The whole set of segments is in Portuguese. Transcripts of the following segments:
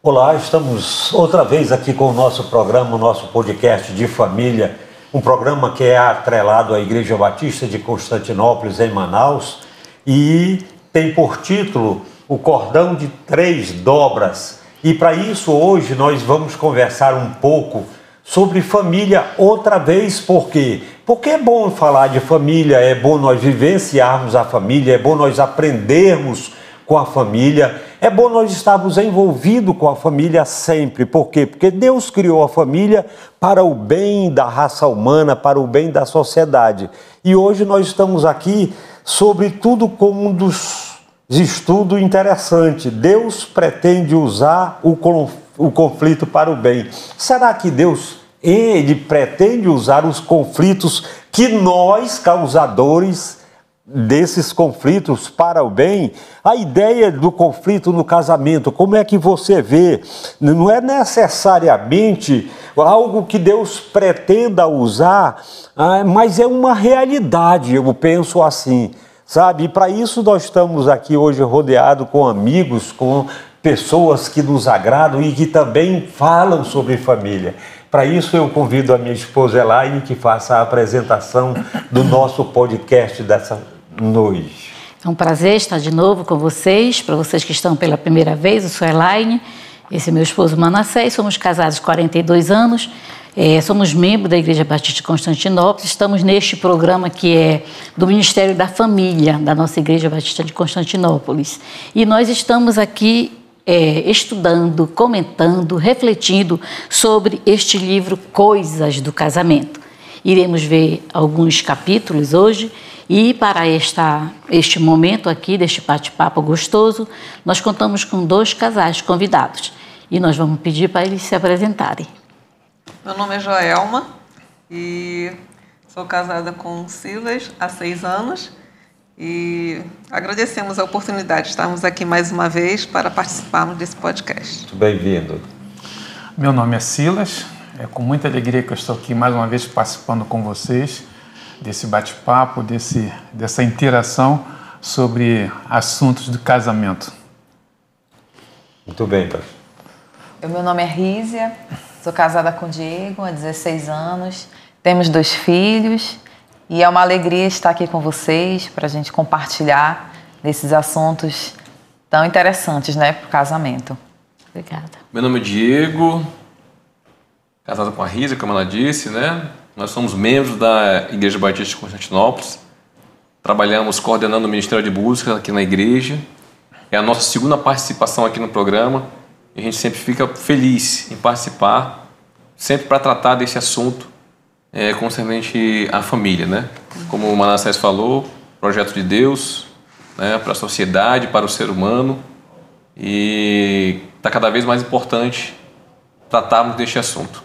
Olá, estamos outra vez aqui com o nosso programa, o nosso podcast de família, um programa que é atrelado à Igreja Batista de Constantinópolis, em Manaus, e tem por título O Cordão de Três Dobras. E para isso hoje nós vamos conversar um pouco sobre família outra vez. Por quê? Porque é bom falar de família, é bom nós vivenciarmos a família, é bom nós aprendermos com a família, é bom nós estarmos envolvidos com a família sempre. Por quê? Porque Deus criou a família para o bem da raça humana, para o bem da sociedade. E hoje nós estamos aqui, sobretudo, com um dos estudos interessantes. Deus pretende usar o conflito para o bem. Será que Deus, ele pretende usar os conflitos que nós, causadores desses conflitos, para o bem? A ideia do conflito no casamento, como é que você vê? Não é necessariamente algo que Deus pretenda usar, mas é uma realidade, eu penso assim, sabe? E para isso nós estamos aqui hoje rodeados com amigos, com pessoas que nos agradam e que também falam sobre família. Para isso eu convido a minha esposa Elaine, que faça a apresentação do nosso podcast dessa noite. É um prazer estar de novo com vocês. Para vocês que estão pela primeira vez, eu sou Elaine, esse é meu esposo Manassés, somos casados há 42 anos, somos membros da Igreja Batista de Constantinópolis, estamos neste programa que é do Ministério da Família, da nossa Igreja Batista de Constantinópolis. E nós estamos aqui estudando, comentando, refletindo sobre este livro Coisas do Casamento. Iremos ver alguns capítulos hoje e para este momento aqui, deste bate-papo gostoso, nós contamos com dois casais convidados e nós vamos pedir para eles se apresentarem. Meu nome é Joelma e sou casada com Silas há 6 anos. E agradecemos a oportunidade de estarmos aqui mais uma vez para participarmos desse podcast. Muito bem-vindo. Meu nome é Silas, é com muita alegria que eu estou aqui mais uma vez participando com vocês desse bate-papo, dessa interação sobre assuntos do casamento. Muito bem, pai. Meu nome é Rízia, sou casada com o Diego há 16 anos, temos 2 filhos. E é uma alegria estar aqui com vocês para a gente compartilhar desses assuntos tão interessantes, né, para o casamento. Obrigada. Meu nome é Diego, casado com a Rízia, como ela disse, né? Nós somos membros da Igreja Batista de Constantinópolis. Trabalhamos coordenando o Ministério de Busca aqui na igreja. É a nossa segunda participação aqui no programa. E a gente sempre fica feliz em participar, sempre para tratar desse assunto concernente à família, né? Como o Manassés falou, projeto de Deus, né, para a sociedade, para o ser humano, e está cada vez mais importante tratarmos deste assunto.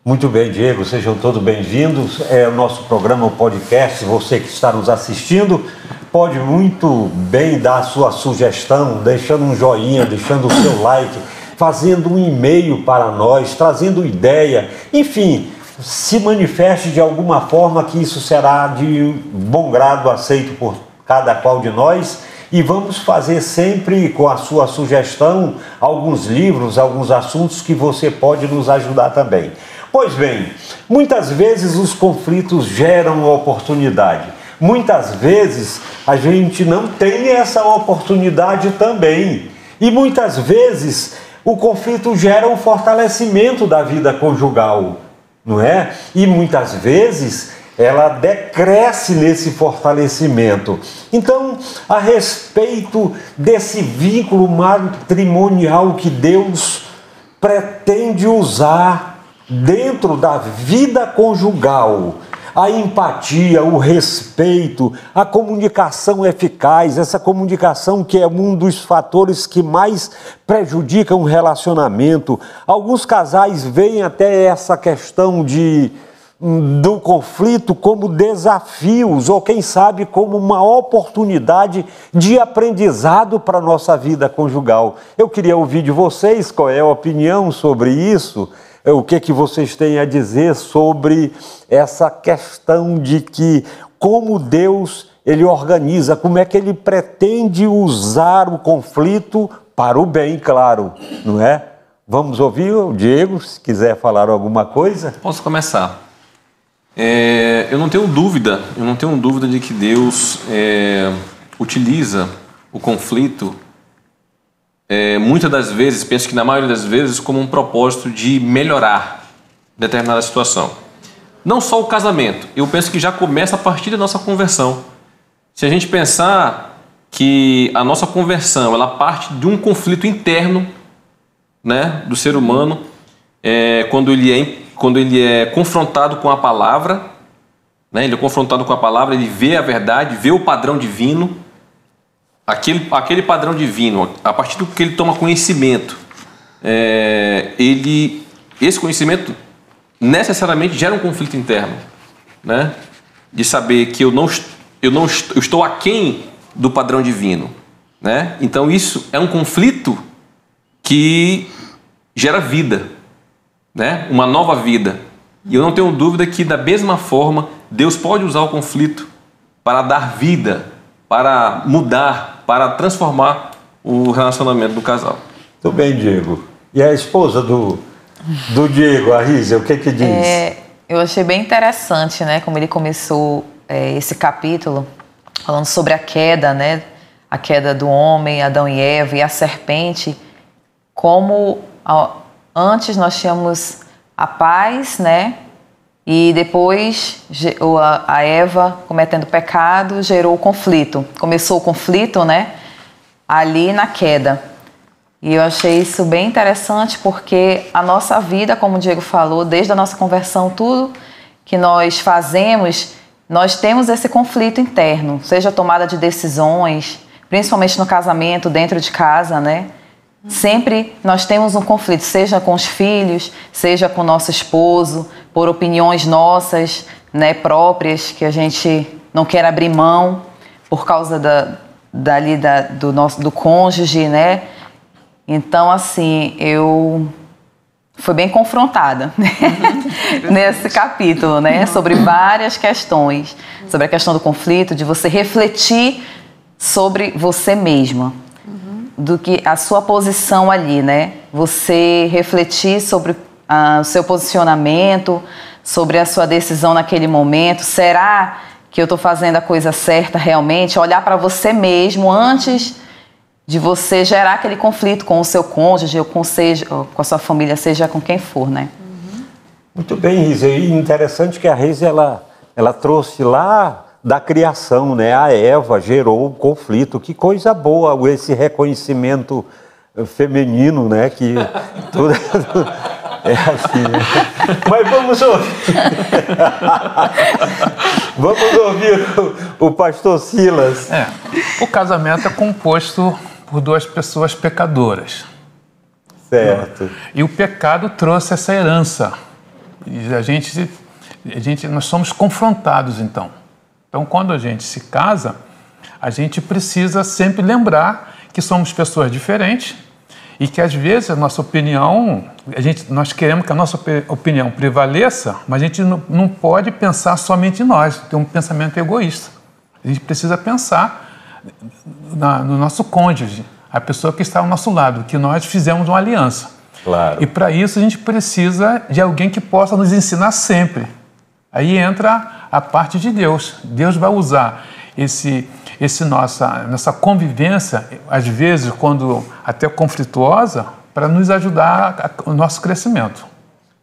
Muito bem, Diego, sejam todos bem-vindos. É o nosso programa, o podcast. Você que está nos assistindo pode muito bem dar a sua sugestão, deixando um joinha, deixando o seu like, fazendo um e-mail para nós, trazendo ideia, enfim, se manifeste de alguma forma, que isso será de bom grado aceito por cada qual de nós, e vamos fazer sempre com a sua sugestão alguns livros, alguns assuntos que você pode nos ajudar também. Pois bem, muitas vezes os conflitos geram oportunidade, muitas vezes a gente não tem essa oportunidade também, e muitas vezes o conflito gera um fortalecimento da vida conjugal, não é? E muitas vezes ela decresce nesse fortalecimento. Então, a respeito desse vínculo matrimonial que Deus pretende usar dentro da vida conjugal, a empatia, o respeito, a comunicação eficaz, essa comunicação que é um dos fatores que mais prejudica um relacionamento. Alguns casais veem até essa questão do conflito como desafios, ou quem sabe como uma oportunidade de aprendizado para a nossa vida conjugal. Eu queria ouvir de vocês qual é a opinião sobre isso. O que vocês têm a dizer sobre essa questão de que como Deus ele organiza, como é que ele pretende usar o conflito para o bem, claro, não é? Vamos ouvir o Diego, se quiser falar alguma coisa. Posso começar? Eu não tenho dúvida de que Deus utiliza o conflito, muitas das vezes, penso que na maioria das vezes, como um propósito de melhorar determinada situação. Não só o casamento, eu penso que já começa a partir da nossa conversão. Se a gente pensar que a nossa conversão, ela parte de um conflito interno, né, do ser humano, quando ele é confrontado com a palavra, né, ele é confrontado com a palavra, ele vê a verdade, vê o padrão divino, aquele padrão divino, a partir do que ele toma conhecimento, esse conhecimento necessariamente gera um conflito interno, né, de saber que eu estou aquém do padrão divino, né? Então isso é um conflito que gera vida, né? Uma nova vida. E eu não tenho dúvida que, da mesma forma, Deus pode usar o conflito para dar vida, para mudar, para transformar o relacionamento do casal. Tudo bem, Diego. E a esposa do Diego, a Rízia, o que diz? Eu achei bem interessante, né? Como ele começou esse capítulo falando sobre a queda, né? A queda do homem, Adão e Eva, e a serpente, como antes nós tínhamos a paz, né? E depois a Eva, cometendo pecado, gerou o conflito. Começou o conflito, né? Ali na queda. E eu achei isso bem interessante porque a nossa vida, como o Diego falou, desde a nossa conversão, tudo que nós fazemos, nós temos esse conflito interno, seja tomada de decisões, principalmente no casamento, dentro de casa, né? Sempre nós temos um conflito, seja com os filhos, seja com o nosso esposo, por opiniões nossas, né, próprias, que a gente não quer abrir mão por causa do cônjuge, né? Então, assim, eu fui bem confrontada, né? Nesse capítulo, né? Sobre várias questões, sobre a questão do conflito, de você refletir sobre você mesma, do que a sua posição ali, né? Você refletir sobre o seu posicionamento, sobre a sua decisão naquele momento. Será que eu estou fazendo a coisa certa realmente? Olhar para você mesmo antes de você gerar aquele conflito com o seu cônjuge ou com a sua família, seja com quem for, né? Muito bem, Rízia. E interessante que a Rízia, ela trouxe lá da criação, né? A Eva gerou o conflito. Que coisa boa esse reconhecimento feminino, né? Que tudo é assim. Né? Mas vamos ouvir. Vamos ouvir o pastor Silas. O casamento é composto por duas pessoas pecadoras. Certo. E o pecado trouxe essa herança. E nós somos confrontados, então. Então, quando a gente se casa, a gente precisa sempre lembrar que somos pessoas diferentes e que, às vezes, a nossa opinião, nós queremos que a nossa opinião prevaleça, mas a gente não pode pensar somente em nós, ter um pensamento egoísta. A gente precisa pensar no nosso cônjuge, a pessoa que está ao nosso lado, que nós fizemos uma aliança. Claro. E para isso a gente precisa de alguém que possa nos ensinar sempre. Aí entra a parte de Deus. Deus vai usar nossa convivência, às vezes, quando até conflituosa, para nos ajudar no nosso crescimento.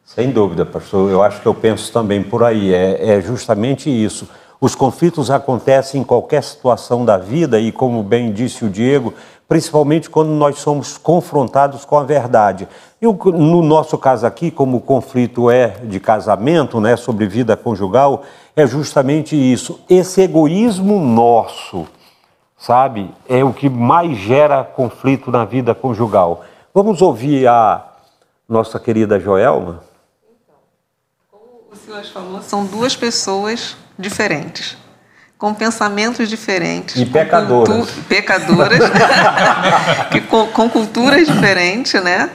Sem dúvida, pastor. Eu acho que eu penso também por aí. É justamente isso. Os conflitos acontecem em qualquer situação da vida e, como bem disse o Diego, principalmente quando nós somos confrontados com a verdade. E no nosso caso aqui, como o conflito é de casamento, né, sobre vida conjugal, é justamente isso. Esse egoísmo nosso, sabe, é o que mais gera conflito na vida conjugal. Vamos ouvir a nossa querida Joelma? Então, como o Silas falou, são duas pessoas diferentes, com pensamentos diferentes. E pecadoras. Pecadoras, com culturas diferentes, né?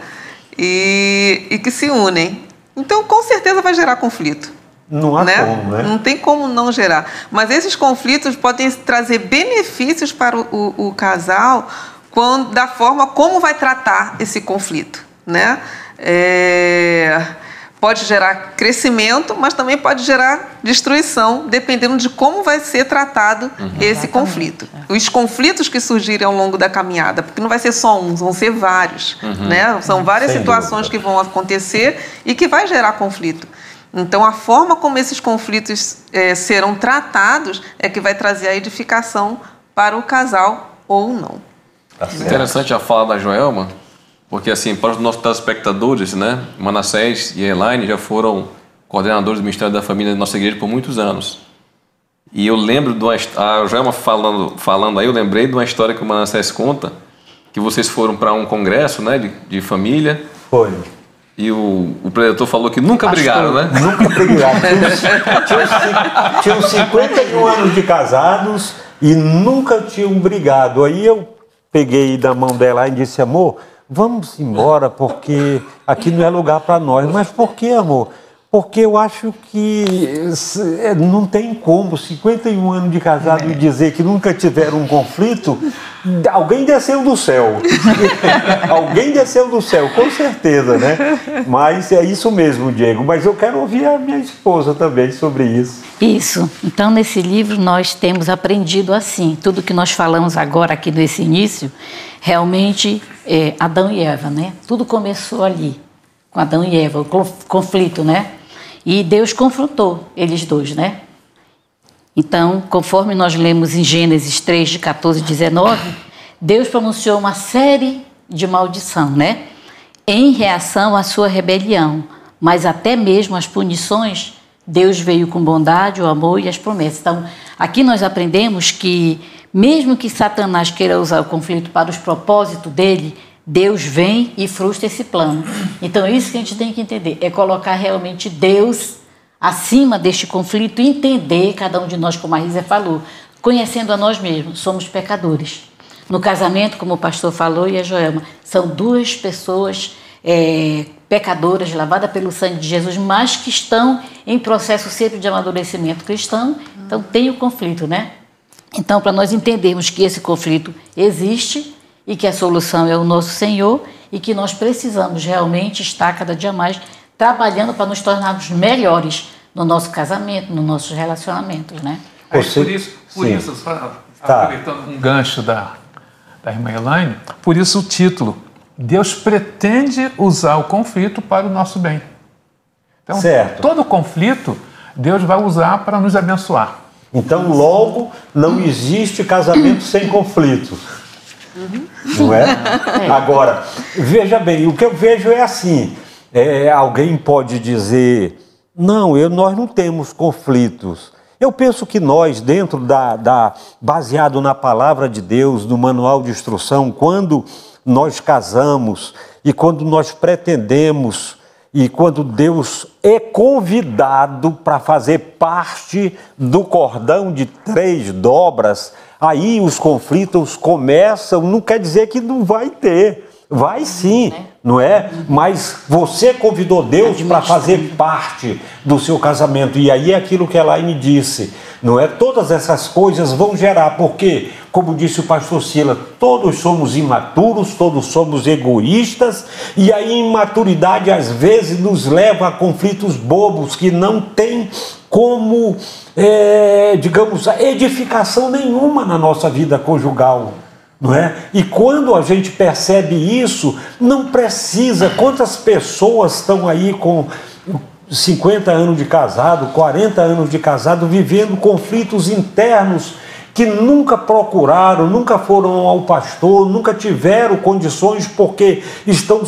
E que se unem. Então, com certeza vai gerar conflito. Não há como, né? Não tem como não gerar. Mas esses conflitos podem trazer benefícios para o casal, da forma como vai tratar esse conflito, né? Pode gerar crescimento, mas também pode gerar destruição, dependendo de como vai ser tratado esse conflito. Os conflitos que surgirem ao longo da caminhada, porque não vai ser só um, vão ser vários, né? São várias situações que vão acontecer e que vai gerar conflito. Então, a forma como esses conflitos serão tratados é que vai trazer a edificação para o casal ou não. Interessante a fala da Joelma, porque assim, para os nossos telespectadores, né, Manassés e a Elaine já foram coordenadores do Ministério da Família da nossa igreja por muitos anos. E eu lembro a Joelma falando aí, eu lembrei de uma história que o Manassés conta, que vocês foram para um congresso, né, de família. Foi. E o preletor falou que nunca brigaram, né? Nunca brigaram. Tinham 51 anos de casados e nunca tinham brigado. Aí eu peguei da mão dela e disse, amor, vamos embora porque aqui não é lugar para nós. Mas por que, amor? Porque eu acho que não tem como 51 anos de casado e dizer que nunca tiveram um conflito. Alguém desceu do céu. Alguém desceu do céu, com certeza, né? Mas é isso mesmo, Diego. Mas eu quero ouvir a minha esposa também sobre isso. Isso. Então, nesse livro, nós temos aprendido assim. Tudo que nós falamos agora aqui nesse início, realmente, Adão e Eva, né? Tudo começou ali, com Adão e Eva, o conflito, né? E Deus confrontou eles dois, né? Então, conforme nós lemos em Gênesis 3, de 14 e 19, Deus pronunciou uma série de maldição, né? Em reação à sua rebelião. Mas até mesmo as punições, Deus veio com bondade, o amor e as promessas. Então, aqui nós aprendemos que, mesmo que Satanás queira usar o conflito para os propósitos dele, Deus vem e frustra esse plano. Então, é isso que a gente tem que entender, é colocar realmente Deus acima deste conflito e entender, cada um de nós, como a Rízia falou, conhecendo a nós mesmos, somos pecadores. No casamento, como o pastor falou e a Joelma, são duas pessoas pecadoras, lavadas pelo sangue de Jesus, mas que estão em processo sempre de amadurecimento cristão, então tem o conflito, né? Então, para nós entendermos que esse conflito existe, e que a solução é o nosso Senhor e que nós precisamos realmente estar cada dia mais trabalhando para nos tornarmos melhores no nosso casamento, nos nossos relacionamentos, né? Por isso, só aproveitando um gancho da irmã Elaine, por isso o título, Deus pretende usar o conflito para o nosso bem. Então, todo conflito, Deus vai usar para nos abençoar. Então, logo, não existe casamento sem conflito. Não é? Agora, veja bem, o que eu vejo é assim, alguém pode dizer, não, nós não temos conflitos. Eu penso que nós, dentro baseado na palavra de Deus, no manual de instrução, quando nós casamos e quando nós pretendemos e quando Deus é convidado para fazer parte do cordão de 3 dobras, aí os conflitos começam, não quer dizer que não vai ter, vai sim, não é? Mas você convidou Deus para fazer parte do seu casamento, e aí é aquilo que a Elaine disse, não é? Todas essas coisas vão gerar, porque, como disse o pastor Silas, todos somos imaturos, todos somos egoístas, e a imaturidade às vezes nos leva a conflitos bobos que não tem como, digamos, edificação nenhuma na nossa vida conjugal, não é? E quando a gente percebe isso, não precisa, quantas pessoas estão aí com 50 anos de casado, 40 anos de casado, vivendo conflitos internos que nunca procuraram, nunca foram ao pastor, nunca tiveram condições porque estão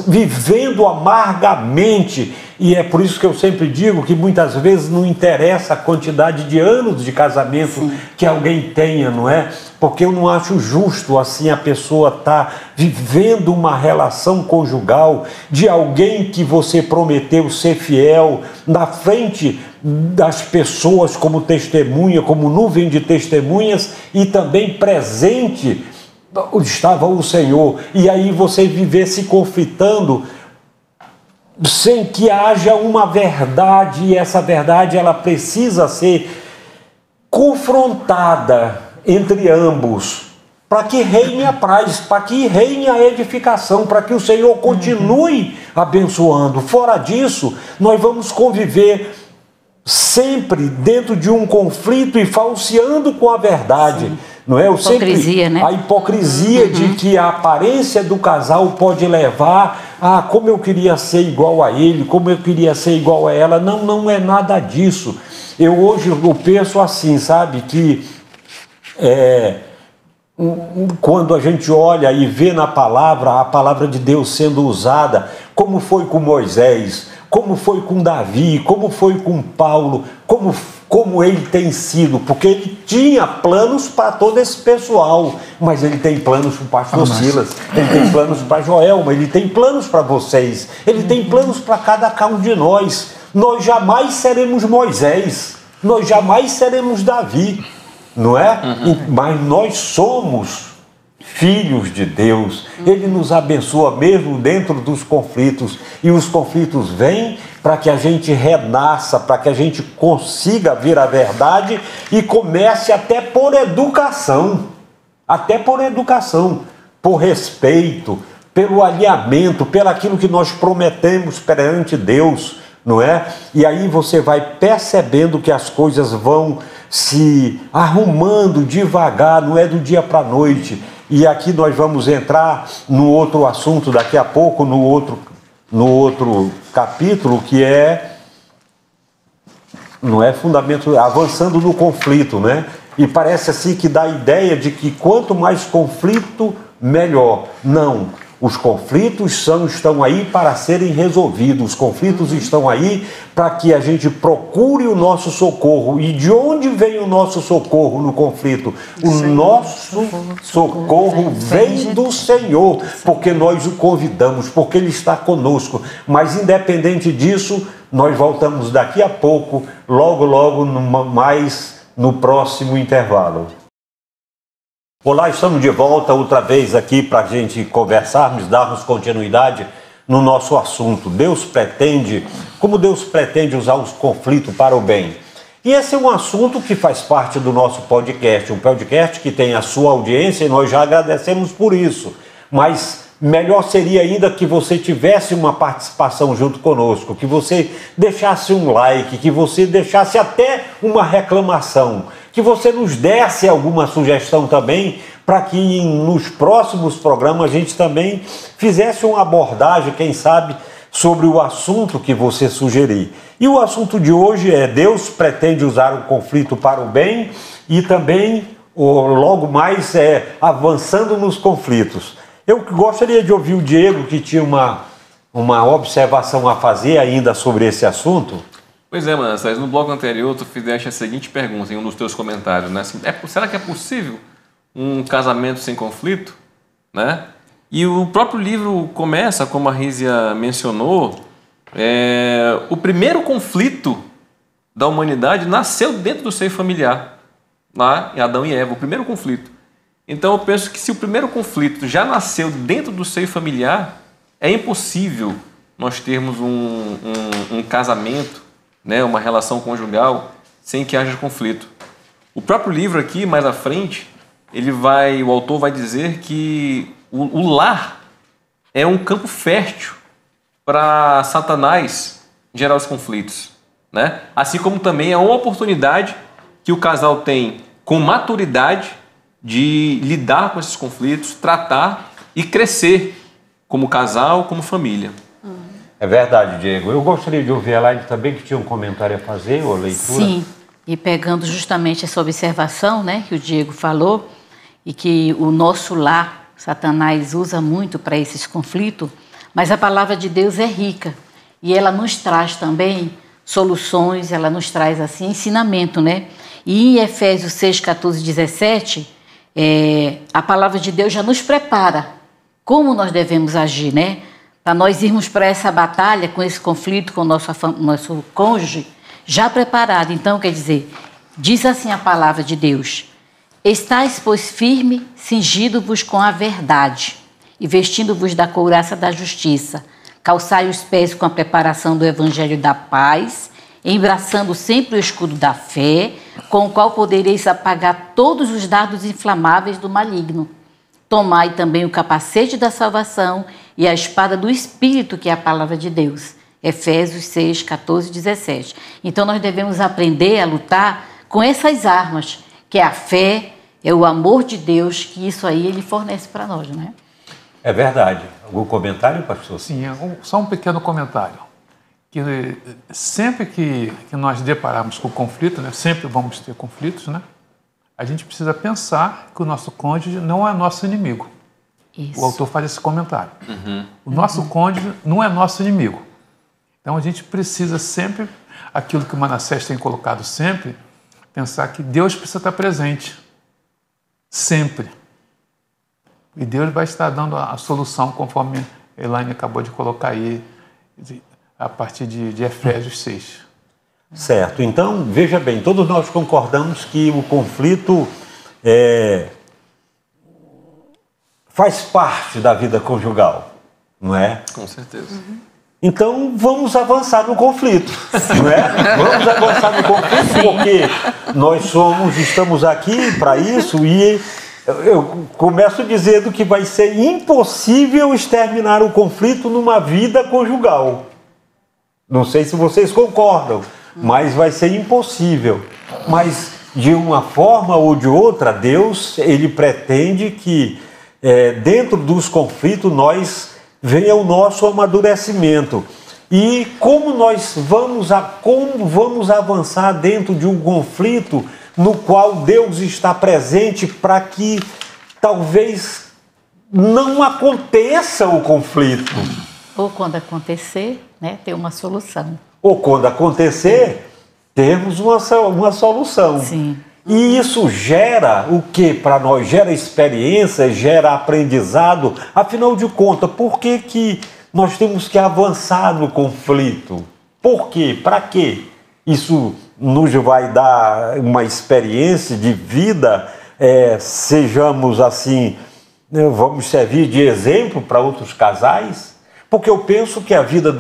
vivendo amargamente. E é por isso que eu sempre digo que muitas vezes não interessa a quantidade de anos de casamento que alguém tenha, não é? Porque eu não acho justo assim a pessoa estar vivendo uma relação conjugal de alguém que você prometeu ser fiel na frente das pessoas como testemunha, como nuvem de testemunhas, e também presente estava o Senhor, e aí você viver se conflitando sem que haja uma verdade, e essa verdade ela precisa ser confrontada entre ambos para que reine a paz, para que reine a edificação, para que o Senhor continue abençoando. Fora disso, nós vamos conviver sempre dentro de um conflito e falseando com a verdade. Sim. Não é? Hipocrisia, né? A hipocrisia de que a aparência do casal pode levar a como eu queria ser igual a ele, como eu queria ser igual a ela. Não, não é nada disso. Hoje eu penso assim, sabe, que quando a gente olha e vê na palavra, a palavra de Deus sendo usada, como foi com Moisés, como foi com Davi, como foi com Paulo, como ele tem sido, porque ele tinha planos para todo esse pessoal, mas ele tem planos para o pastor Silas, ele tem planos para Joelma, ele tem planos para vocês, ele tem planos para cada um de nós. Nós jamais seremos Moisés, nós jamais seremos Davi, não é? Mas nós somos filhos de Deus. Ele nos abençoa mesmo dentro dos conflitos, e os conflitos vêm para que a gente renasça, para que a gente consiga ver a verdade e comece até por educação, por respeito, pelo alinhamento, pelo aquilo que nós prometemos perante Deus, não é? E aí você vai percebendo que as coisas vão se arrumando devagar, não é do dia para a noite. E aqui nós vamos entrar no outro assunto daqui a pouco, no outro capítulo, que não é fundamento, avançando no conflito, né? E parece assim que dá a ideia de que quanto mais conflito, melhor. Não. Os conflitos estão aí para serem resolvidos, os conflitos estão aí para que a gente procure o nosso socorro. E de onde vem o nosso socorro no conflito? O nosso socorro vem do Senhor, porque nós o convidamos, porque Ele está conosco. Mas independente disso, nós voltamos daqui a pouco, logo mais no próximo intervalo. Olá, estamos de volta outra vez aqui para a gente conversarmos, darmos continuidade no nosso assunto. Como Deus pretende usar os conflitos para o bem. E esse é um assunto que faz parte do nosso podcast, um podcast que tem a sua audiência e nós já agradecemos por isso. Mas melhor seria ainda que você tivesse uma participação junto conosco, que você deixasse um like, que você deixasse até uma reclamação, que você nos desse alguma sugestão também, para que nos próximos programas a gente também fizesse uma abordagem, quem sabe, sobre o assunto que você sugerir. E o assunto de hoje é: Deus pretende usar o conflito para o bem, e também, logo mais, avançando nos conflitos. Eu gostaria de ouvir o Diego, que tinha uma observação a fazer ainda sobre esse assunto. Pois é, Manassés, no bloco anterior tu fizeste a seguinte pergunta em um dos teus comentários, né? Será que é possível um casamento sem conflito? Né? E o próprio livro começa, como a Rízia mencionou, o primeiro conflito da humanidade nasceu dentro do seio familiar, lá em Adão e Eva, o primeiro conflito. Então eu penso que se o primeiro conflito já nasceu dentro do seio familiar, é impossível nós termos um casamento, né, uma relação conjugal, sem que haja conflito. O próprio livro aqui, mais à frente, o autor vai dizer que o lar é um campo fértil para Satanás gerar os conflitos, né? Assim como também é uma oportunidade que o casal tem com maturidade de lidar com esses conflitos, tratar e crescer como casal, como família. É verdade, Diego. Eu gostaria de ouvir a Elaine também, que tinha um comentário a fazer, ou leitura. Sim, e pegando justamente essa observação, né, que o Diego falou, e que o nosso lar, Satanás usa muito para esses conflitos, mas a palavra de Deus é rica, e ela nos traz também soluções, ela nos traz assim ensinamento, né? E em Efésios 6, 14 e 17, a palavra de Deus já nos prepara como nós devemos agir, né? Para nós irmos para essa batalha, com esse conflito com o nosso cônjuge, já preparado. Então, quer dizer, diz assim a palavra de Deus: estais, pois, firme, cingido-vos com a verdade, e vestindo-vos da couraça da justiça, calçai os pés com a preparação do evangelho da paz, embraçando sempre o escudo da fé, com o qual podereis apagar todos os dardos inflamáveis do maligno. tomai também o capacete da salvação e a espada do Espírito, que é a palavra de Deus. Efésios 6, 14 e 17. Então nós devemos aprender a lutar com essas armas, que é a fé, é o amor de Deus, que isso aí ele fornece para nós, né? É verdade. Algum comentário, pastor? Sim, só um pequeno comentário. Que sempre que nós depararmos com conflito, né, sempre vamos ter conflitos, né? A gente precisa pensar que o nosso cônjuge não é nosso inimigo. Isso. O autor faz esse comentário. O nosso cônjuge não é nosso inimigo. Então a gente precisa sempre, aquilo que o Manassés tem colocado sempre, pensar que Deus precisa estar presente. Sempre. E Deus vai estar dando a solução, conforme a Elaine acabou de colocar aí, a partir de Efésios 6. Certo. Então, veja bem, todos nós concordamos que o conflito faz parte da vida conjugal, não é? Com certeza. Então, vamos avançar no conflito, não é? Vamos avançar no conflito, porque nós estamos aqui para isso, e eu começo dizendo que vai ser impossível exterminar o conflito numa vida conjugal. Não sei se vocês concordam, mas vai ser impossível. Mas, de uma forma ou de outra, Deus, ele pretende que, dentro dos conflitos, venha o nosso amadurecimento. E como vamos avançar dentro de um conflito no qual Deus está presente para que talvez não aconteça o conflito. Ou quando acontecer, né, ter uma solução. Ou quando acontecer, termos uma solução. Sim. E isso gera o que para nós? Gera experiência, gera aprendizado. Afinal de contas, por que nós temos que avançar no conflito? Por quê? Para quê? Isso nos vai dar uma experiência de vida, sejamos assim, vamos servir de exemplo para outros casais? Porque eu penso que a vida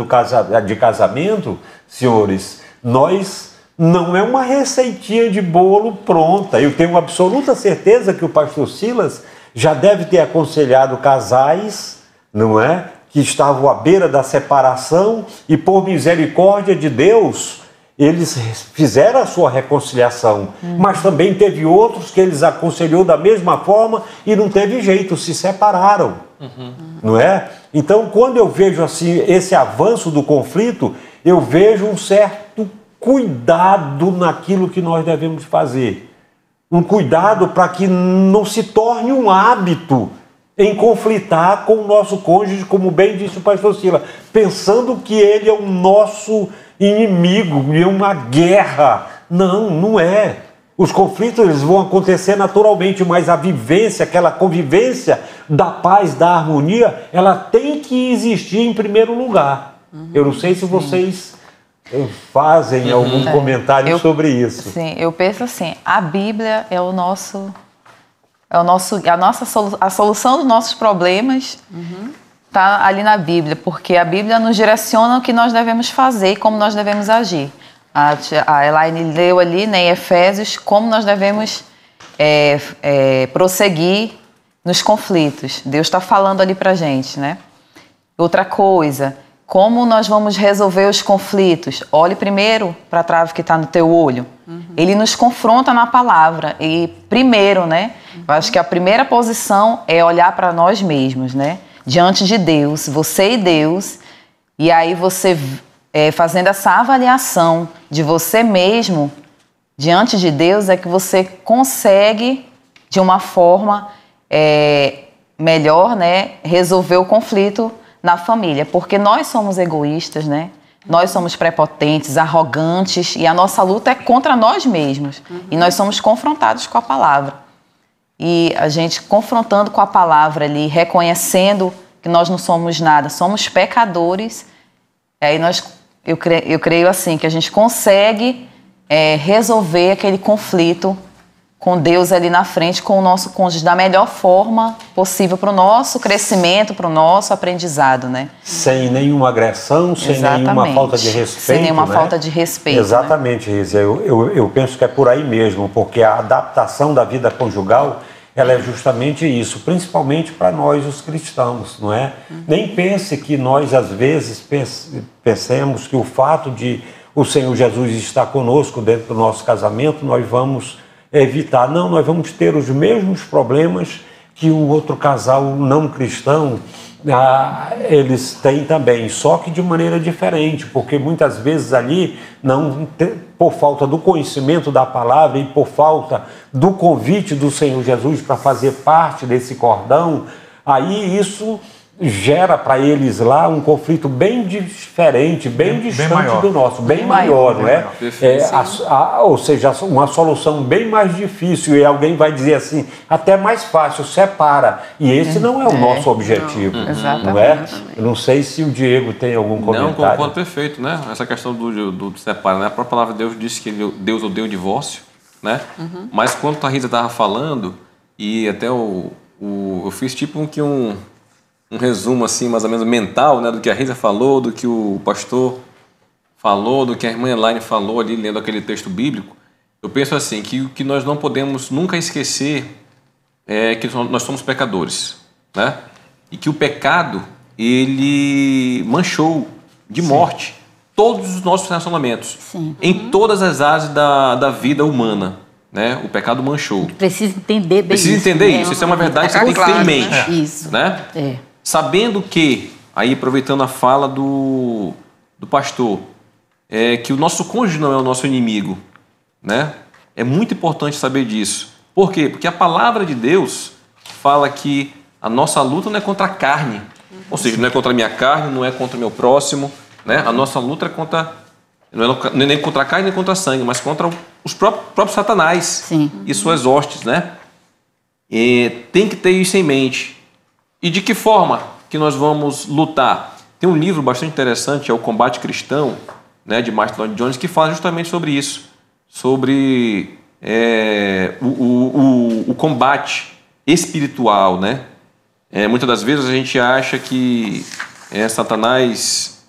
de casamento, senhores, não é uma receitinha de bolo pronta. Eu tenho absoluta certeza que o pastor Silas já deve ter aconselhado casais, não é? Que estavam à beira da separação e, por misericórdia de Deus, eles fizeram a sua reconciliação. Mas também teve outros que eles aconselhou da mesma forma e não teve jeito, se separaram. Não é? Então, quando eu vejo assim esse avanço do conflito, eu vejo um certo cuidado naquilo que nós devemos fazer. Um cuidado para que não se torne um hábito em conflitar com o nosso cônjuge, como bem disse o pastor Silas, pensando que ele é o nosso inimigo, e uma guerra. Não, não é. Os conflitos eles vão acontecer naturalmente, mas a vivência, aquela convivência da paz, da harmonia, ela tem que existir em primeiro lugar. Eu não sei se vocês fazem algum comentário sobre isso. Sim, eu penso assim, a Bíblia é a solução dos nossos problemas está ali na Bíblia, porque a Bíblia nos direciona o que nós devemos fazer e como nós devemos agir. A Elaine leu ali, né, em Efésios, como nós devemos prosseguir nos conflitos. Deus está falando ali pra gente, né? Outra coisa, como nós vamos resolver os conflitos? Olhe primeiro para a trave que está no teu olho. Ele nos confronta na palavra. E primeiro, né? Eu acho que a primeira posição é olhar para nós mesmos, né? Diante de Deus, você e Deus. E aí você, fazendo essa avaliação de você mesmo, diante de Deus, é que você consegue, de uma forma melhor, né? Resolver o conflito na família, porque nós somos egoístas, né? Nós somos prepotentes, arrogantes, e a nossa luta é contra nós mesmos. E nós somos confrontados com a palavra. E a gente confrontando com a palavra ali, reconhecendo que nós não somos nada, somos pecadores, aí eu creio assim, que a gente consegue resolver aquele conflito com Deus ali na frente, com o nosso cônjuge, da melhor forma possível para o nosso crescimento, para o nosso aprendizado, né? Sem nenhuma agressão, sem nenhuma falta de respeito. Sem nenhuma falta de respeito. Exatamente, Rízia. Eu penso que é por aí mesmo, porque a adaptação da vida conjugal, ela é justamente isso, principalmente para nós os cristãos, não é? Nem pense que nós às vezes pensemos que o fato de o Senhor Jesus estar conosco dentro do nosso casamento, nós vamos evitar. Não, nós vamos ter os mesmos problemas que o outro casal não cristão, eles têm também, só que de maneira diferente, porque muitas vezes ali, por falta do conhecimento da palavra e por falta do convite do Senhor Jesus para fazer parte desse cordão, aí isso gera para eles lá um conflito bem diferente, bem distante do nosso, bem maior, não é? Ou seja, uma solução bem mais difícil, e alguém vai dizer assim, até mais fácil, separa. E esse não é o nosso objetivo, não é? Eu não sei se o Diego tem algum comentário. Não, concordo perfeito, né? Essa questão do separa, né? A própria palavra de Deus diz que Deus odeia o divórcio, né? Mas quando a Rita estava falando, e até eu fiz tipo um resumo assim, mais ou menos mental, né, do que a Rita falou, do que o pastor falou, do que a irmã Elaine falou ali, lendo aquele texto bíblico. Eu penso assim, que o que nós não podemos nunca esquecer é que nós somos pecadores, né? E que o pecado, ele manchou de morte todos os nossos relacionamentos, em todas as áreas da vida humana. Né? O pecado manchou. Precisa entender bem isso. Precisa entender isso. Isso é uma verdade que você tem que ter em mente. Isso. Né? Sabendo que, aí aproveitando a fala do pastor, que o nosso cônjuge não é o nosso inimigo. Né? É muito importante saber disso. Por quê? Porque a palavra de Deus fala que a nossa luta não é contra a carne. Ou seja, não é contra a minha carne, não é contra o meu próximo. Né? A nossa luta é contra... Não é nem contra a carne, nem contra a sangue, mas contra os próprios Satanás e suas hostes, né? E tem que ter isso em mente. E de que forma que nós vamos lutar? Tem um livro bastante interessante, é o Combate Cristão, né, de Martin Lloyd Jones, que fala justamente sobre isso, sobre o combate espiritual, né? Muitas das vezes a gente acha que Satanás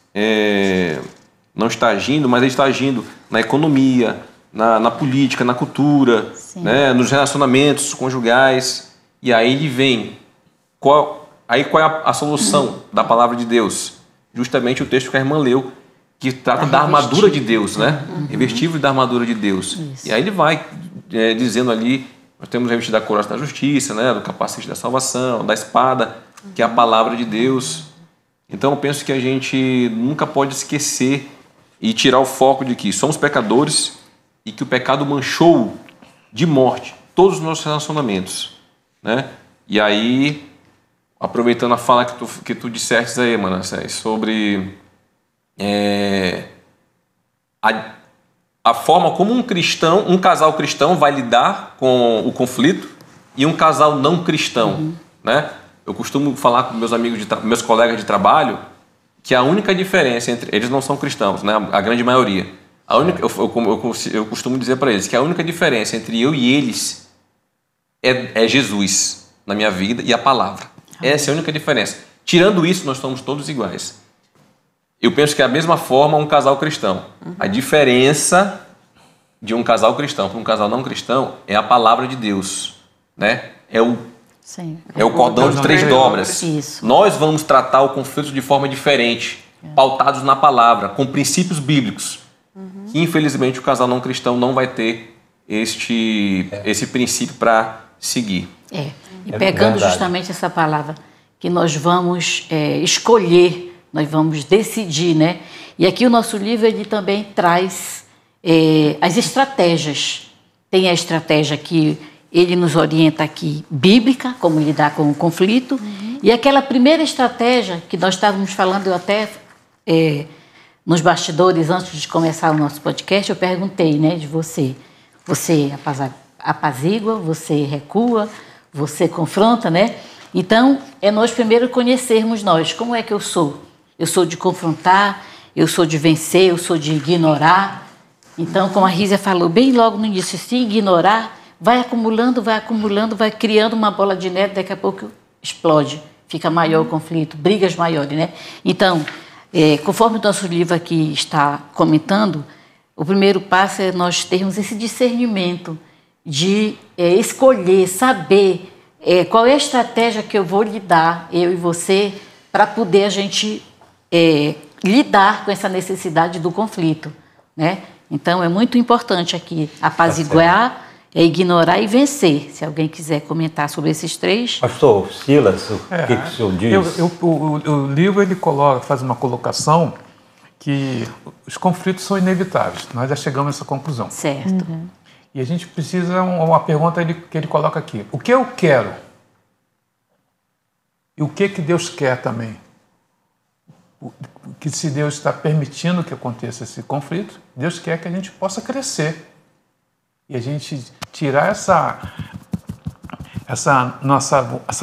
não está agindo, mas ele está agindo na economia, na política, na cultura, né, nos relacionamentos conjugais. E aí ele vem. Qual é a solução da palavra de Deus? Justamente o texto que a irmã leu, que trata da armadura de Deus, né? Revestível da armadura de Deus. Isso. E aí ele vai dizendo ali, nós temos revestido da couraça da justiça, né, do capacete da salvação, da espada, que é a palavra de Deus. Então eu penso que a gente nunca pode esquecer e tirar o foco de que somos pecadores e que o pecado manchou de morte todos os nossos relacionamentos, né? E aí, aproveitando a fala que tu disseste aí, Manassés, sobre a forma como um casal cristão vai lidar com o conflito e um casal não cristão, né? Eu costumo falar com meus amigos, meus colegas de trabalho, que a única diferença entre eles não são cristãos, né? A grande maioria. Eu costumo dizer para eles que a única diferença entre eu e eles é Jesus na minha vida e a palavra. Essa é a única diferença. Tirando isso, nós somos todos iguais. Eu penso que é a mesma forma um casal cristão. A diferença de um casal cristão para um casal não cristão é a palavra de Deus, né? É o cordão de 3 dobras. Isso. Nós vamos tratar o conflito de forma diferente, pautados na palavra, com princípios bíblicos. Que, infelizmente, o casal não cristão não vai ter esse princípio para seguir. E pegando justamente essa palavra, que nós vamos escolher, nós vamos decidir, né? E aqui o nosso livro ele também traz as estratégias. Tem a estratégia que ele nos orienta aqui, bíblica, como lidar com o conflito. E aquela primeira estratégia que nós estávamos falando, eu até nos bastidores, antes de começar o nosso podcast, eu perguntei, né, de você. Você apazigua, você recua, você confronta, né? Então, nós primeiro conhecermos nós. Como é que eu sou? Eu sou de confrontar, eu sou de vencer, eu sou de ignorar. Então, como a Rízia falou bem logo no início, se ignorar, vai acumulando, vai criando uma bola de neve, daqui a pouco explode, fica maior o conflito, brigas maiores, né? Então, conforme o nosso livro aqui está comentando, o primeiro passo é nós termos esse discernimento de escolher, saber qual é a estratégia que eu vou lhe dar, eu e você, para poder a gente lidar com essa necessidade do conflito, né? Então, é muito importante aqui apaziguar, ignorar e vencer. Se alguém quiser comentar sobre esses 3. Pastor Silas, o que o senhor diz? O livro ele faz uma colocação que os conflitos são inevitáveis. Nós já chegamos a essa conclusão. Certo. E a gente precisa, uma pergunta que ele coloca aqui. O que eu quero? E o que Deus quer também? Que se Deus está permitindo que aconteça esse conflito, Deus quer que a gente possa crescer. E a gente tirar essa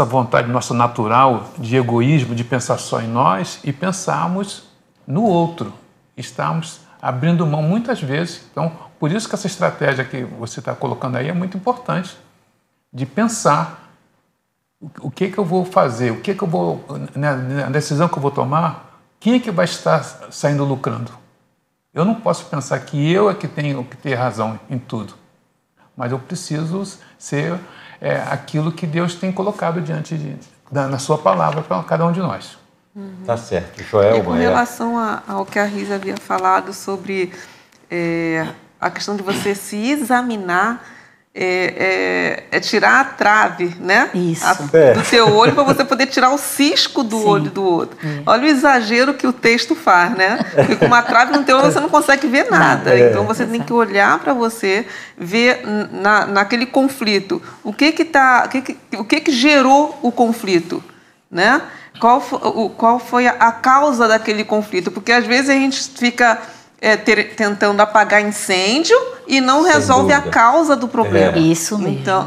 vontade nossa natural de egoísmo, de pensar só em nós e pensarmos no outro. Estamos abrindo mão muitas vezes. Então, por isso que essa estratégia que você está colocando aí é muito importante, de pensar o que eu vou fazer, o que eu vou, na decisão que eu vou tomar, quem é que vai estar saindo lucrando? Eu não posso pensar que eu é que tenho que ter razão em tudo, mas eu preciso ser aquilo que Deus tem colocado diante na sua palavra para cada um de nós. Tá certo. Joel, e com relação ao que a Risa havia falado sobre a questão de você se examinar, tirar a trave, né? Isso. Do teu olho para você poder tirar o cisco do olho do outro. Olha o exagero que o texto faz, né? Porque com uma trave no teu olho você não consegue ver nada. Então você tem que olhar para você, ver naquele conflito o que gerou o conflito, né? Qual foi a causa daquele conflito? Porque às vezes a gente fica tentando apagar incêndio e não resolve a causa do problema. Isso mesmo. Então,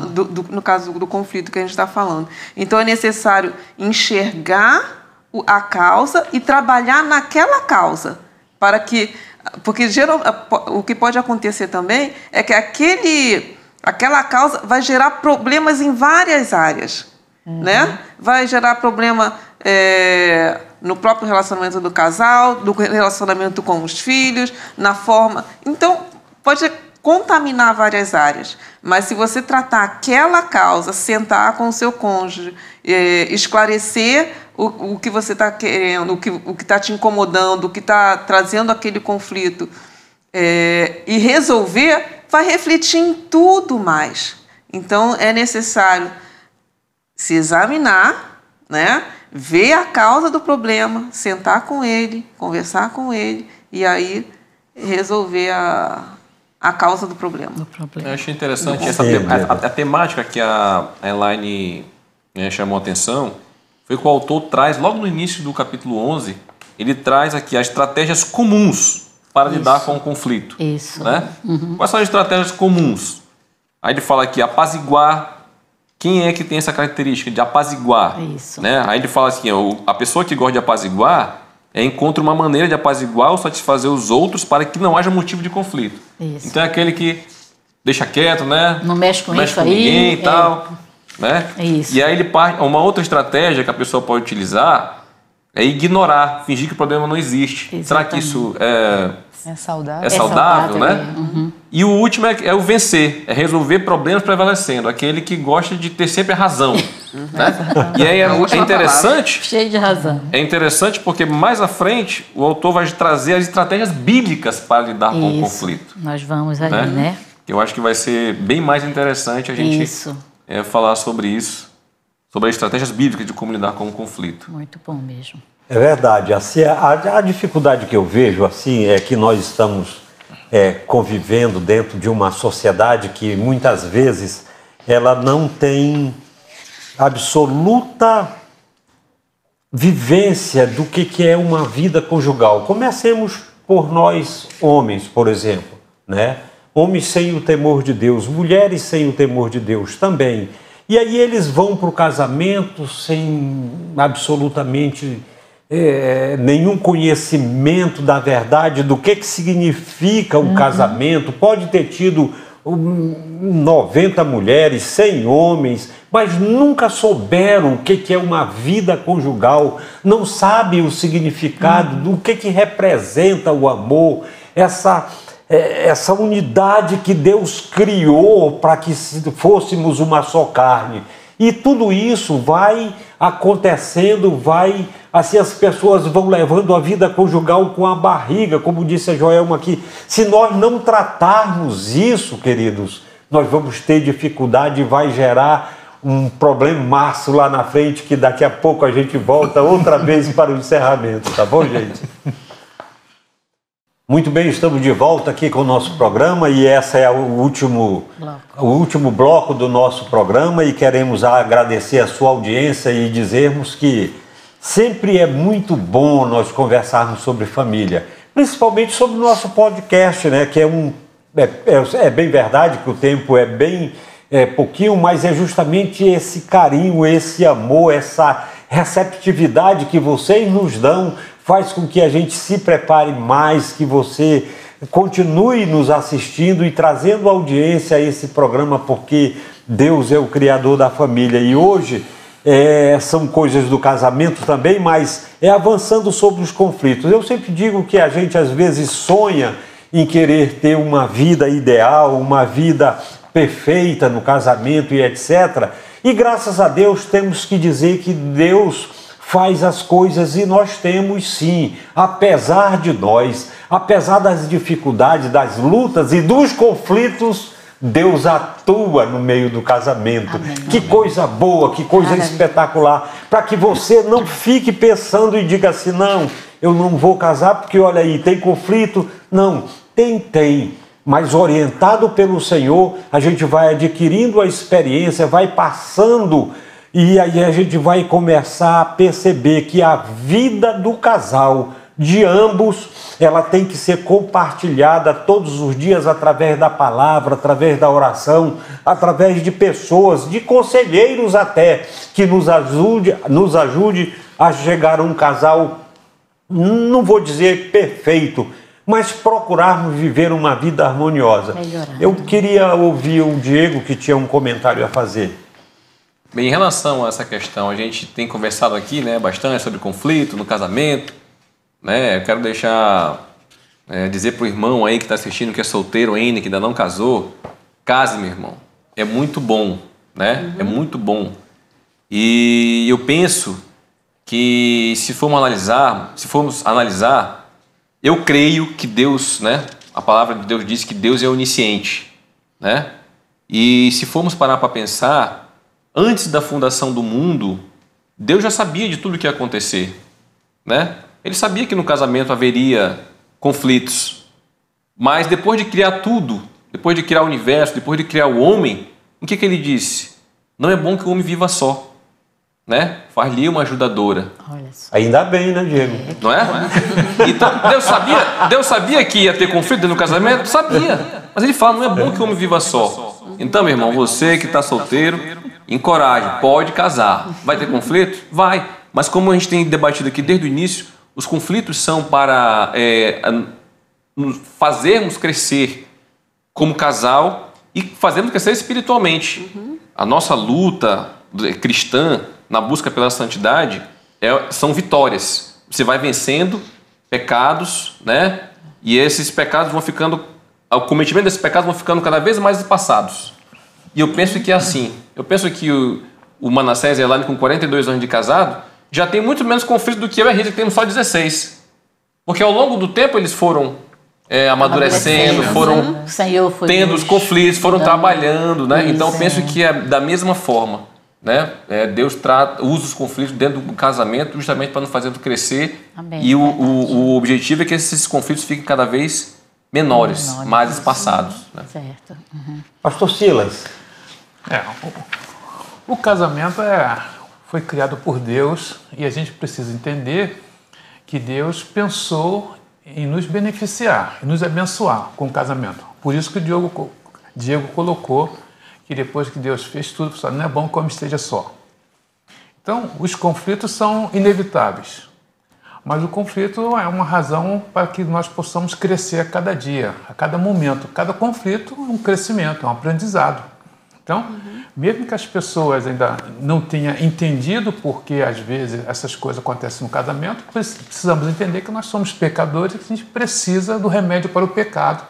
no caso do conflito que a gente está falando. Então, é necessário enxergar a causa e trabalhar naquela causa. Porque o que pode acontecer também é que aquela causa vai gerar problemas em várias áreas. Né? Vai gerar problema no próprio relacionamento do casal, no relacionamento com os filhos, na forma... Então, pode contaminar várias áreas. Mas se você tratar aquela causa, sentar com o seu cônjuge, esclarecer o que você está querendo, o que está te incomodando, o que está trazendo aquele conflito, e resolver, vai refletir em tudo mais. Então, é necessário se examinar, né? Ver a causa do problema, sentar com ele, conversar com ele e aí resolver a causa do problema. Eu achei interessante a temática que a Elaine chamou a atenção, foi que o autor traz, logo no início do capítulo 11, ele traz aqui as estratégias comuns para lidar com o conflito. Isso. Né? Quais são as estratégias comuns? Aí ele fala aqui, apaziguar. Quem é que tem essa característica de apaziguar? Isso. Né? Aí ele fala assim, a pessoa que gosta de apaziguar encontra uma maneira de apaziguar ou satisfazer os outros para que não haja motivo de conflito. Isso. Então é aquele que deixa quieto, né? Não mexe com isso aí. Ninguém e tal. Né? Isso. E aí ele parte. Uma outra estratégia que a pessoa pode utilizar é ignorar, fingir que o problema não existe. Exatamente. Será que isso é saudável? É saudável, né? Uhum. E o último é o vencer, é resolver problemas prevalecendo, aquele que gosta de ter sempre a razão. Né? E aí é interessante. Cheio de razão. É interessante porque mais à frente o autor vai trazer as estratégias bíblicas para lidar com o conflito. Nós vamos ali, né? Eu acho que vai ser bem mais interessante a gente falar sobre isso, sobre as estratégias bíblicas de como lidar com o conflito. Muito bom mesmo. É verdade. Assim, a dificuldade que eu vejo assim, é que nós estamos convivendo dentro de uma sociedade que muitas vezes ela não tem absoluta vivência do que é uma vida conjugal. Comecemos por nós homens, por exemplo, né? Homens sem o temor de Deus, mulheres sem o temor de Deus também. E aí eles vão para o casamento sem absolutamente nenhum conhecimento da verdade do que significa um casamento. Pode ter tido 90 mulheres, 100 homens, mas nunca souberam o que é uma vida conjugal, não sabe o significado do que representa o amor, essa unidade que Deus criou para que fôssemos uma só carne. E tudo isso vai acontecendo, assim as pessoas vão levando a vida conjugal com a barriga, como disse a Joelma aqui. Se nós não tratarmos isso, queridos, nós vamos ter dificuldade e vai gerar um problemaço lá na frente, que daqui a pouco a gente volta outra vez para o encerramento, tá bom, gente? Muito bem, estamos de volta aqui com o nosso programa e esse é o último bloco do nosso programa e queremos agradecer a sua audiência e dizermos que sempre é muito bom nós conversarmos sobre família, principalmente sobre o nosso podcast, né? Que é bem verdade que o tempo é bem pouquinho, mas é justamente esse carinho, esse amor, essa receptividade que vocês nos dão faz com que a gente se prepare mais, que você continue nos assistindo e trazendo audiência a esse programa, porque Deus é o Criador da família. E hoje são coisas do casamento também, mas avançando sobre os conflitos. Eu sempre digo que a gente às vezes sonha em querer ter uma vida ideal, uma vida perfeita no casamento e etc. E graças a Deus temos que dizer que Deus faz as coisas e nós temos sim, apesar de nós, apesar das dificuldades, das lutas e dos conflitos, Deus atua no meio do casamento. Amém. Que coisa boa, que coisa espetacular, para que você não fique pensando e diga assim, não, eu não vou casar porque olha aí, tem conflito. Não, tem. Mas orientado pelo Senhor, a gente vai adquirindo a experiência, vai passando e aí a gente vai começar a perceber que a vida do casal, de ambos, ela tem que ser compartilhada todos os dias através da palavra, através da oração, através de pessoas, de conselheiros até, que nos ajude a chegar a um casal, não vou dizer perfeito, mas procurarmos viver uma vida harmoniosa. Melhorando. Eu queria ouvir o Diego, que tinha um comentário a fazer. Bem, em relação a essa questão, a gente tem conversado aqui, né, bastante sobre conflito no casamento, né? Eu quero dizer para o irmão aí que está assistindo, que é solteiro ainda, que ainda não casou, case, meu irmão. É muito bom, né? É muito bom. E eu penso que se formos analisar, eu creio que Deus, né? A palavra de Deus diz que Deus é onisciente, né? E se formos parar para pensar, antes da fundação do mundo, Deus já sabia de tudo o que ia acontecer, né? Ele sabia que no casamento haveria conflitos, mas depois de criar tudo, depois de criar o universo, depois de criar o homem, o que ele disse? Não é bom que o homem viva só, né? Faz-lhe uma ajudadora. Olha só. Ainda bem, né, Diego? Não é? Então, Deus sabia que ia ter conflito no casamento? Sabia. Mas ele fala, não é bom que o homem viva só. Então, meu irmão, você que está solteiro, encoraje, pode casar. Vai ter conflito? Vai. Mas como a gente tem debatido aqui desde o início, os conflitos são para fazermos crescer como casal e fazermos crescer espiritualmente. A nossa luta cristã na busca pela santidade são vitórias. Você vai vencendo pecados, né? E esses pecados vão ficando, o cometimento desses pecados vão ficando cada vez mais passados. E eu penso que é assim. Eu penso que o Manassés e a Elaine, com 42 anos de casado, já tem muito menos conflito do que eu e a Rita, que temos só 16. Porque ao longo do tempo eles foram amadurecendo, foram tendo os conflitos, foram trabalhando, né? Então eu penso que é da mesma forma, né? Deus usa os conflitos dentro do casamento justamente para nos fazer crescer. Amém. E o objetivo é que esses conflitos fiquem cada vez menores, mais espaçados. Né? Certo. Pastor Silas. O casamento foi criado por Deus e a gente precisa entender que Deus pensou em nos beneficiar, em nos abençoar com o casamento. Por isso que o Diego colocou que depois que Deus fez tudo, não é bom que o homem esteja só. Então, os conflitos são inevitáveis, mas o conflito é uma razão para que nós possamos crescer a cada dia, a cada momento. Cada conflito é um crescimento, é um aprendizado. Então, mesmo que as pessoas ainda não tenham entendido porque às vezes essas coisas acontecem no casamento, precisamos entender que nós somos pecadores e que a gente precisa do remédio para o pecado.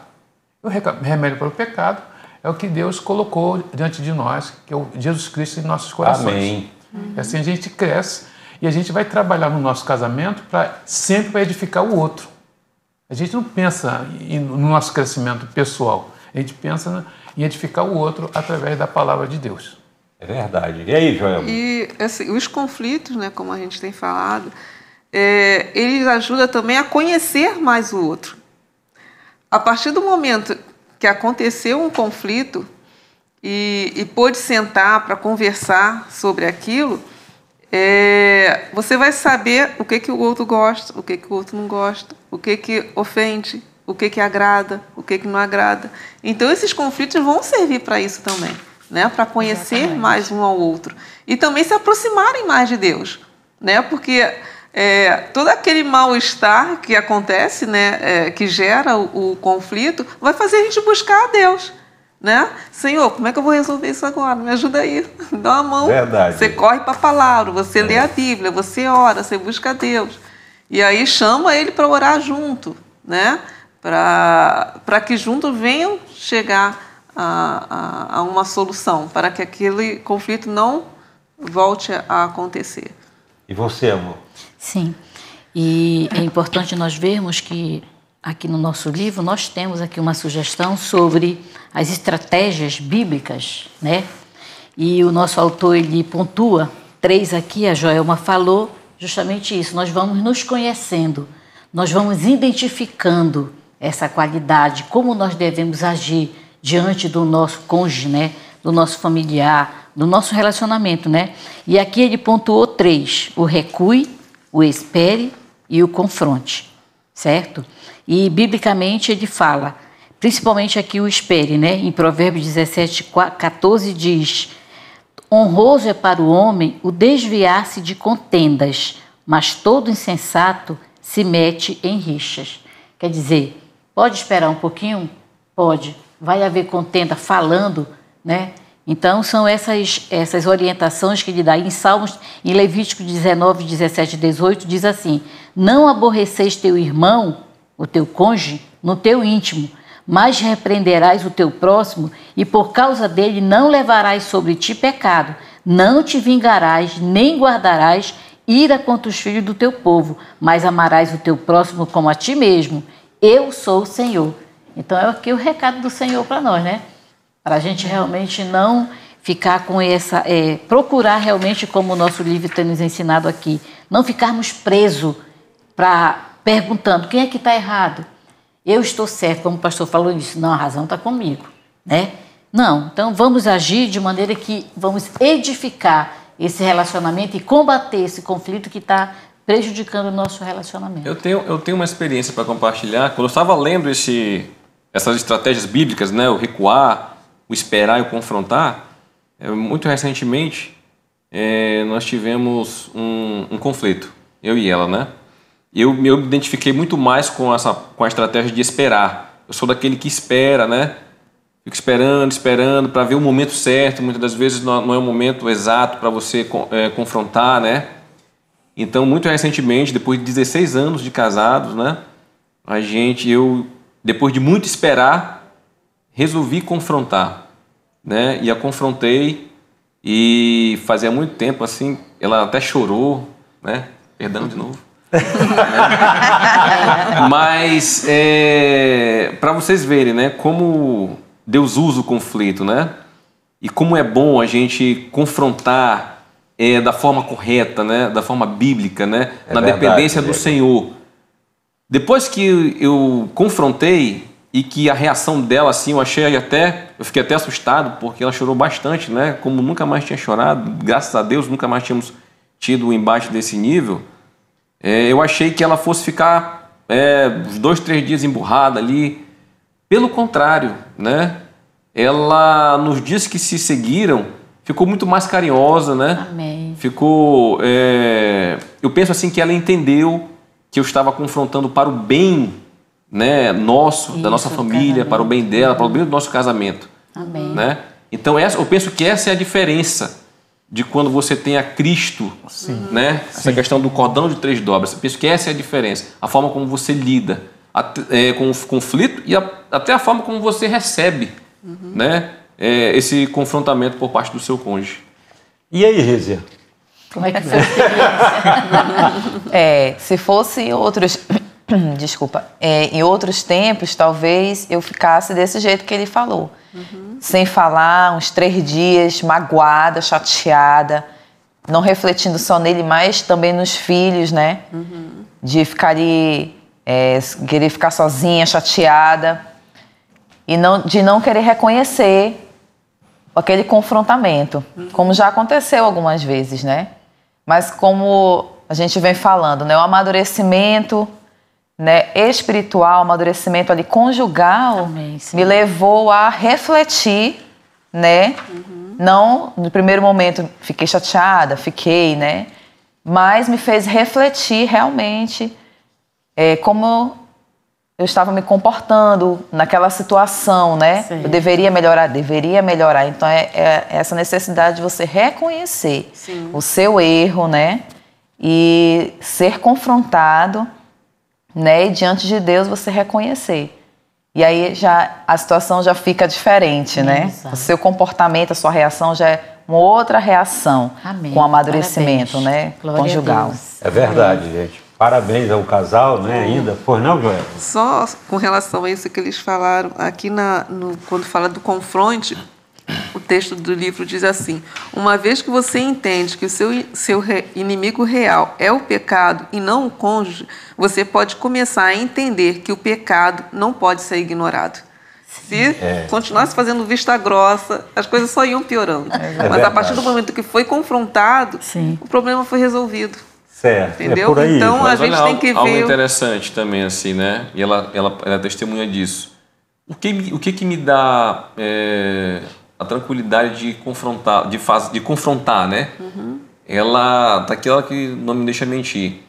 O remédio para o pecado é o que Deus colocou diante de nós, que é o Jesus Cristo em nossos corações. Amém. E assim a gente cresce e a gente vai trabalhar no nosso casamento para sempre edificar o outro. A gente não pensa no nosso crescimento pessoal, a gente pensa em edificar o outro através da palavra de Deus. É verdade. E aí, Joel? E assim, os conflitos, né, como a gente tem falado, eles ajudam também a conhecer mais o outro. A partir do momento que aconteceu um conflito e pôde sentar para conversar sobre aquilo, você vai saber o que o outro gosta, o que o outro não gosta, o que ofende, o que agrada, o que não agrada. Então, esses conflitos vão servir para isso também, né? Para conhecer Exatamente. mais um ao outro. E também se aproximarem mais de Deus, né? Porque todo aquele mal-estar que acontece, né? Que gera o conflito, vai fazer a gente buscar a Deus. Né? Senhor, como é que eu vou resolver isso agora? Me ajuda aí, dá uma mão. Verdade. Você corre para a palavra, você lê a Bíblia, você ora, você busca a Deus. E aí chama ele para orar junto, né? Para que juntos venham chegar a uma solução, para que aquele conflito não volte a acontecer. E você, amor? Sim, e é importante nós vermos que aqui no nosso livro nós temos aqui uma sugestão sobre as estratégias bíblicas, né? E o nosso autor, ele pontua 3 aqui, a Joelma falou justamente isso. Nós vamos nos conhecendo, nós vamos identificando essa qualidade, como nós devemos agir diante do nosso cônjuge, né? Do nosso familiar, do nosso relacionamento, né? E aqui ele pontuou 3, o recue, o espere e o confronte, certo? E, biblicamente, ele fala, principalmente aqui o espere, né? Em Provérbios 17:14 diz: honroso é para o homem o desviar-se de contendas, mas todo insensato se mete em rixas. Quer dizer, pode esperar um pouquinho? Pode. Vai haver contenda falando, né? Então, são essas orientações que ele dá. Em Salmos, em Levítico 19, 17 e 18, diz assim: não aborreceis teu irmão, o teu cônjuge, no teu íntimo, mas repreenderás o teu próximo, e por causa dele não levarás sobre ti pecado, não te vingarás, nem guardarás ira contra os filhos do teu povo, mas amarás o teu próximo como a ti mesmo. Eu sou o Senhor. Então é aqui o recado do Senhor para nós, né? Para a gente realmente não ficar com essa... procurar realmente, como o nosso livro tem nos ensinado aqui, não ficarmos presos perguntando quem é que está errado. Eu estou certo, como o pastor falou isso. Não, a razão está comigo, né? Não, então vamos agir de maneira que vamos edificar esse relacionamento e combater esse conflito que está prejudicando o nosso relacionamento. Eu tenho uma experiência para compartilhar. Quando eu estava lendo essas estratégias bíblicas, né, o recuar, o esperar e o confrontar, muito recentemente nós tivemos um conflito, eu e ela, né? Eu me identifiquei muito mais com a estratégia de esperar. Eu sou daquele que espera, né? Fico esperando para ver o momento certo. Muitas das vezes não é o momento exato para você confrontar, né? Então, muito recentemente, depois de 16 anos de casados, né? Eu, depois de muito esperar, resolvi confrontar, né? E a confrontei e fazia muito tempo, assim, ela até chorou, né? Perdão de novo. Mas para vocês verem, né, como Deus usa o conflito, né, e como é bom a gente confrontar da forma correta, né, da forma bíblica, né, na dependência do Senhor. Depois que eu confrontei e que a reação dela, assim, eu fiquei até assustado, porque ela chorou bastante, né, como nunca mais tinha chorado. Graças a Deus nunca mais tínhamos tido um embate desse nível. Eu achei que ela fosse ficar uns 2, 3 dias emburrada ali. Pelo contrário, né? Ela, nos dias que se seguiram, ficou muito mais carinhosa, né? Amém. Ficou... eu penso assim que ela entendeu que eu estava confrontando para o bem, né, nosso, da nossa família, para o bem dela, para o bem do nosso casamento. Amém. Né? Então, eu penso que essa é a diferença de quando você tem a Cristo, né? Essa questão do cordão de 3 dobras. Eu penso que essa é a diferença. A forma como você lida com o conflito e até a forma como você recebe né, esse confrontamento por parte do seu cônjuge. E aí, Rízia? Como é que foi a experiência? Se fosse outros... Desculpa. Em outros tempos, talvez eu ficasse desse jeito que ele falou. Sem falar, uns 3 dias, magoada, chateada, não refletindo só nele, mas também nos filhos, né? De ficar ali, querer ficar sozinha, chateada, e de não querer reconhecer aquele confrontamento, como já aconteceu algumas vezes, né? Mas como a gente vem falando, né? O amadurecimento, né, espiritual, amadurecimento ali conjugal, Amém, sim. me levou a refletir, né? Não, no primeiro momento fiquei chateada, né? Mas me fez refletir realmente como eu estava me comportando naquela situação, né? Sim. Eu deveria melhorar. Então essa necessidade de você reconhecer o seu erro, né? E ser confrontado, né? E diante de Deus você reconhecer. E aí a situação já fica diferente, né? Exato. O seu comportamento, a sua reação já é uma outra reação. Amém. Com o amadurecimento, Parabéns. né? Glória a Conjugal. Deus. É verdade, gente. Parabéns ao casal, né, ainda. Pois não, Joel? Só com relação a isso que eles falaram, aqui quando fala do confronte, o texto do livro diz assim: uma vez que você entende que o seu inimigo real é o pecado e não o cônjuge, você pode começar a entender que o pecado não pode ser ignorado. Se continuasse fazendo vista grossa, as coisas só iam piorando. Mas a partir do momento que foi confrontado, o problema foi resolvido. Certo, Entendeu? é por aí. Então, Mas a gente tem que ver... algo interessante também, assim, né? E ela é testemunha disso. O que me dá a tranquilidade de confrontar, confrontar, né? Ela tá aquela que não me deixa mentir.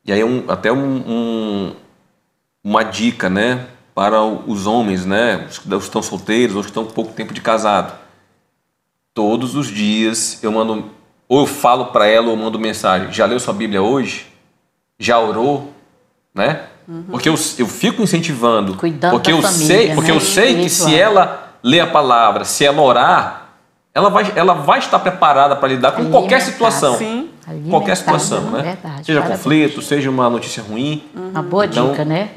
E aí até uma dica, né? Para os homens, né? Os que estão solteiros ou que estão com pouco tempo de casado. Todos os dias eu mando... Ou eu falo para ela ou mando mensagem: já leu sua Bíblia hoje? Já orou? Né? Porque eu fico incentivando. Cuidando porque da eu família, sei, porque né? eu sei que se ela ler a palavra, se ela orar, ela vai estar preparada para lidar com qualquer situação. Sim. Qualquer situação, né? Verdade, seja parabéns. conflito, seja uma notícia ruim. Uma boa Então, dica, né?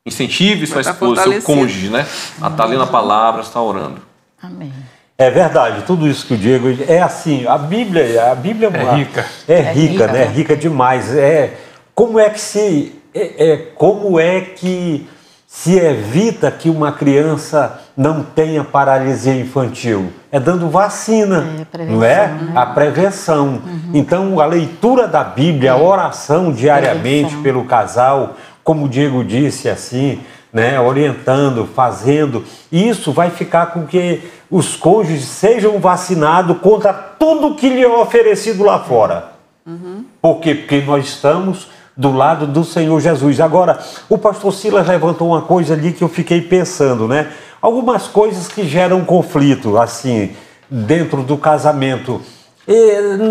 Incentive sua Vai tá esposa, seu fortalecido. cônjuge, né? A estar lendo a palavra, a estar orando. Amém. É verdade, tudo isso que o Diego... É assim, a Bíblia É rica. É rica, rica, né? né? Rica demais. Como é que se evita que uma criança não tenha paralisia infantil? É dando vacina, prevenção, não é? né? A prevenção. Então, a leitura da Bíblia, a oração diariamente Prevenção. pelo casal, como o Diego disse, assim, né? Orientando, fazendo, isso vai ficar com que os cônjuges sejam vacinados contra tudo que lhe é oferecido lá fora. Por quê? Porque nós estamos do lado do Senhor Jesus. Agora, o pastor Silas levantou uma coisa ali que eu fiquei pensando, né? Algumas coisas que geram conflito, assim, dentro do casamento.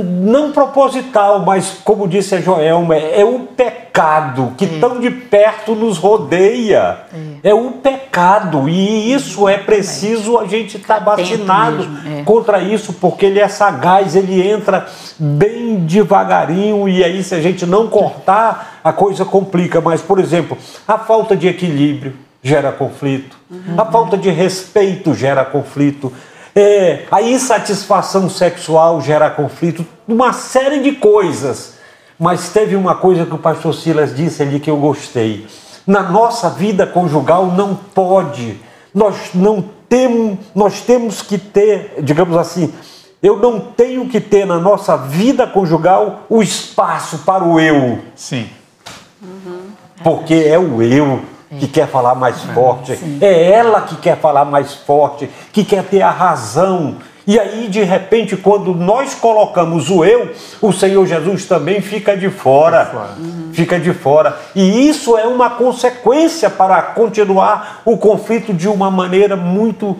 Não proposital, mas como disse a Joelma, é o pecado que tão de perto nos rodeia. É o pecado, e isso é preciso a gente estar vacinado mesmo, contra isso, porque ele é sagaz, ele entra bem devagarinho, e aí se a gente não cortar, a coisa complica. Mas, por exemplo, a falta de equilíbrio gera conflito, a falta de respeito gera conflito, a insatisfação sexual gera conflito, uma série de coisas. Mas teve uma coisa que o pastor Silas disse ali que eu gostei. Na nossa vida conjugal não pode, nós temos que ter, digamos assim, eu não tenho que ter na nossa vida conjugal o espaço para o eu. Sim. Porque é o eu que quer falar mais forte, é ela que quer falar mais forte, que quer ter a razão. E aí, de repente, quando nós colocamos o eu, o Senhor Jesus também fica de fora. Fica de fora. E isso é uma consequência para continuar o conflito de uma maneira muito,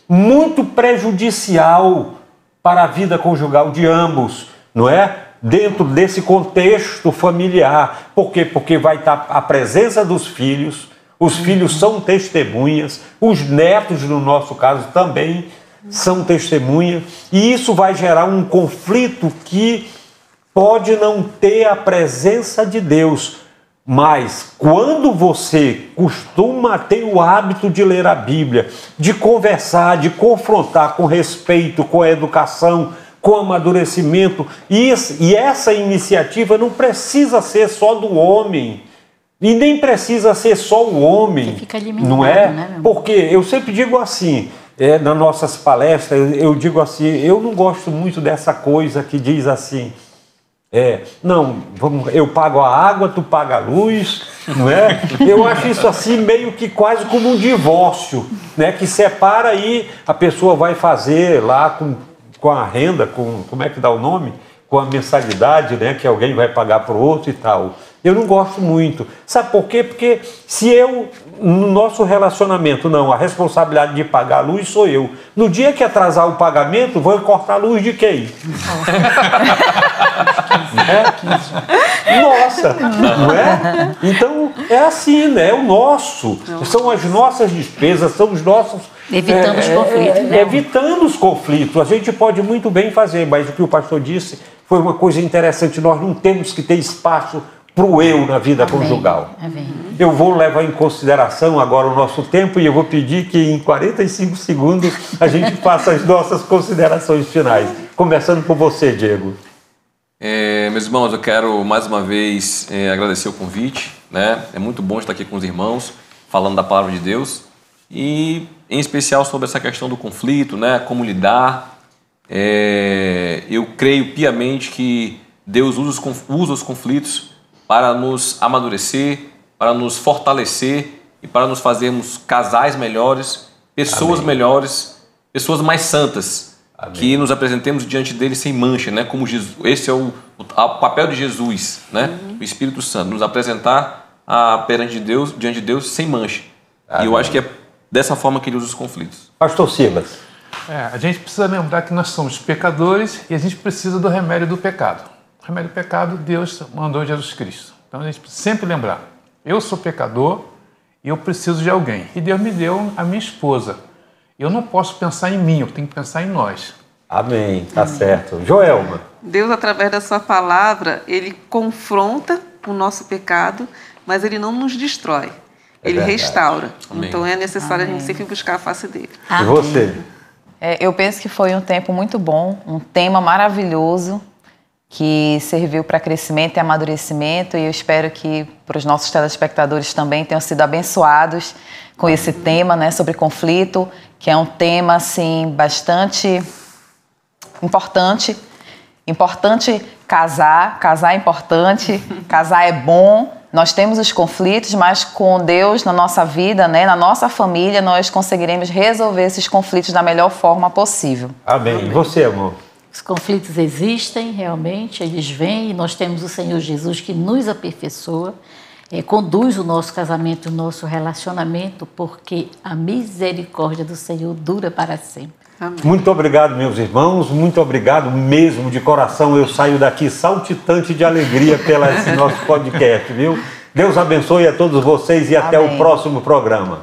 muito prejudicial para a vida conjugal de ambos, não é? Dentro desse contexto familiar. Por quê? Porque vai estar a presença dos filhos, Os filhos são testemunhas, os netos, no nosso caso, também são testemunhas, e isso vai gerar um conflito que pode não ter a presença de Deus, mas quando você costuma ter o hábito de ler a Bíblia, de conversar, de confrontar com respeito, com a educação, com amadurecimento, e essa iniciativa não precisa ser só do homem, e nem precisa ser só o homem, fica limitado, não é? Né, porque eu sempre digo assim, nas nossas palestras, eu digo assim, eu não gosto muito dessa coisa que diz assim, não, eu pago a água, tu paga a luz, não é? Eu acho isso assim meio que quase como um divórcio, né? Que separa e a pessoa vai fazer lá com a renda, como é que dá o nome? Com a mensalidade, né? Que alguém vai pagar para o outro e tal. Eu não gosto muito. Sabe por quê? Porque se eu, no nosso relacionamento, não, a responsabilidade de pagar a luz sou eu. No dia que atrasar o pagamento, vou cortar a luz de quem? Nossa, não é? Então, é assim, né? É o nosso. São as nossas despesas, são os nossos... Evitando os conflitos. Né? Evitando os conflitos. A gente pode muito bem fazer, mas o que o pastor disse foi uma coisa interessante. Nós não temos que ter espaço para o eu na vida conjugal. Eu vou levar em consideração agora o nosso tempo e eu vou pedir que em 45 segundos a gente faça as nossas considerações finais. Começando por você, Diego. Meus irmãos, eu quero mais uma vez agradecer o convite, né? É muito bom estar aqui com os irmãos, falando da palavra de Deus e em especial sobre essa questão do conflito, né? Como lidar. Eu creio piamente que Deus usa os conflitos para nos amadurecer, para nos fortalecer e para nos fazermos casais melhores, pessoas melhores, pessoas mais santas. Amém. Que nos apresentemos diante dele sem mancha, né? Como Jesus, esse é o papel de Jesus, né? O Espírito Santo, nos apresentar diante de Deus sem mancha. Amém. E eu acho que é dessa forma que ele usa os conflitos. Pastor Silas. A gente precisa lembrar que nós somos pecadores e a gente precisa do remédio do pecado. O remédio do pecado, Deus mandou Jesus Cristo. Então a gente precisa sempre lembrar, eu sou pecador e eu preciso de alguém. E Deus me deu a minha esposa. Eu não posso pensar em mim, eu tenho que pensar em nós. Amém, tá certo. Joelma. Deus, através da sua palavra, ele confronta o nosso pecado, mas ele não nos destrói. Ele restaura. Amém. Então é necessário a gente sempre buscar a face dele. E você? Eu penso que foi um tempo muito bom, um tema maravilhoso, que serviu para crescimento e amadurecimento, e eu espero que para os nossos telespectadores também tenham sido abençoados com esse tema, né, sobre conflito, que é um tema assim bastante importante. Importante casar é importante, casar é bom. Nós temos os conflitos, mas com Deus na nossa vida, né, na nossa família, nós conseguiremos resolver esses conflitos da melhor forma possível. Amém. E você, amor? Os conflitos existem, realmente, eles vêm e nós temos o Senhor Jesus que nos aperfeiçoa, conduz o nosso casamento, o nosso relacionamento, porque a misericórdia do Senhor dura para sempre. Amém. Muito obrigado, meus irmãos, muito obrigado mesmo, de coração. Eu saio daqui saltitante de alegria pelo esse nosso podcast, viu? Deus abençoe a todos vocês e até o próximo programa.